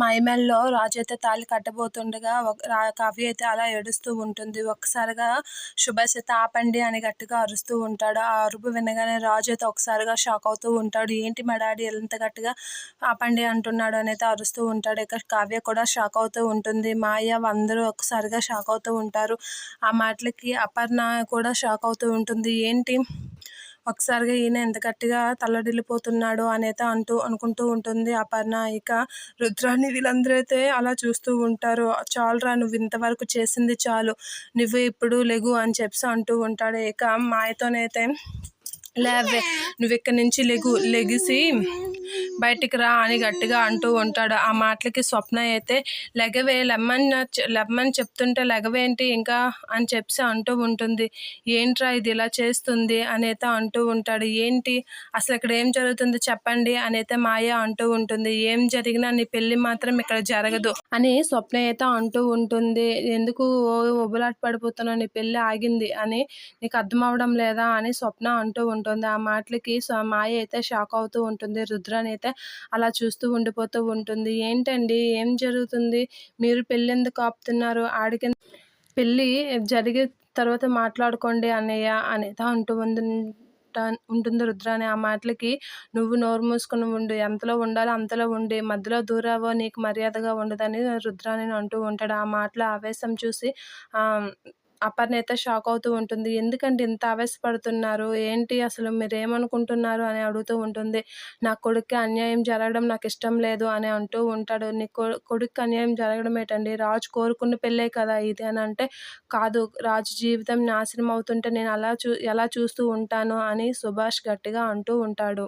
మైమల్లో రాజు అయితే తాళి కట్టబోతుండగా కావ్య అయితే అలా ఏడుస్తూ ఉంటుంది. ఒక్కసారిగా సుభాష్ అయితే ఆపండి అని గట్టిగా అరుస్తూ ఉంటాడు. ఆ అరుపు వినగానే రాజు అయితే ఒకసారిగా షాక్ అవుతూ ఉంటాడు. ఏంటి మా డాడీ ఎంత గట్టిగా ఆపండి అంటున్నాడు అని అయితే అరుస్తూ ఉంటాడు. ఇక కావ్య కూడా షాక్ అవుతూ ఉంటుంది. మాయ అందరూ ఒక్కసారిగా షాక్ అవుతూ ఉంటారు. ఆ మాటలకి అపర్ణ కూడా షాక్ అవుతూ ఉంటుంది. ఏంటి ఒకసారిగా ఈయన ఎంత గట్టిగా తల్లడిల్లిపోతున్నాడు అనేది అనుకుంటూ ఉంటుంది అపర్ణ. ఇక రుద్రాని వీళ్ళందరూ అయితే అలా చూస్తూ ఉంటారు. చాలురా నువ్వు ఇంతవరకు చేసింది చాలు, నువ్వు ఇప్పుడు లెగు అని చెప్పి అంటూ ఉంటాడు. ఇక మాయతోనైతే లేవే, నువ్వు ఇక్కడి నుంచి లెగిసి బయటికి రా అని గట్టిగా అంటూ ఉంటాడు. ఆ మాటలకి స్వప్న అయితే లెగవే, లెమ్మని చెప్తుంటే లెగవేంటి ఇంకా అని చెప్పి అంటూ ఉంటుంది. ఏంట్రా ఇది ఇలా చేస్తుంది అనేది అంటూ ఉంటాడు. ఏంటి అసలు ఇక్కడ ఏం జరుగుతుంది చెప్పండి అనేది మాయ అంటూ ఉంటుంది. ఏం జరిగినా నీ పెళ్లి మాత్రం ఇక్కడ జరగదు అని స్వప్న అయితే అంటూ ఉంటుంది. ఎందుకు ఉబలాట పడిపోతున్నావు, నీ పెళ్లి ఆగింది అని నీకు అర్థం అవడం లేదా అని స్వప్న అంటూ ఉంటుంది. ఆ మాటలకి మాయ అయితే షాక్ అవుతూ ఉంటుంది. రుద్రాని అయితే అలా చూస్తూ ఉండిపోతూ ఉంటుంది. ఏంటండి ఏం జరుగుతుంది, మీరు పెళ్ళి ఎందుకు ఆపుతున్నారు, ఆడికి పెళ్ళి జరిగే తర్వాత మాట్లాడుకోండి అన్నయ్య అనేది అంటూ ఉంటుంది రుద్రాని. ఆ మాటలకి నువ్వు నోరు మూసుకుని ఉండు, ఎంతలో ఉండాలో అంతలో ఉండి మధ్యలో దూరావో నీకు మర్యాదగా ఉండదని రుద్రాని అంటూ ఉంటాడు. ఆ మాటల ఆవేశం చూసి అపర్ణ అయితే షాక్ అవుతూ ఉంటుంది. ఎందుకంటే ఇంత ఆవేశపడుతున్నారు, ఏంటి అసలు మీరేమనుకుంటున్నారు అని అడుగుతూ ఉంటుంది. నా కొడుక్కి అన్యాయం జరగడం నాకు ఇష్టం లేదు అని అంటూ ఉంటాడు. నీ కొడుక్కి అన్యాయం జరగడం ఏంటండి, రాజు కోరుకున్న పెళ్ళే కదా ఇది అని అంటే, కాదు రాజు జీవితం నాశనం అవుతుంటే నేను ఎలా చూస్తూ ఉంటాను అని సుభాష్ గట్టిగా అంటూ ఉంటాడు.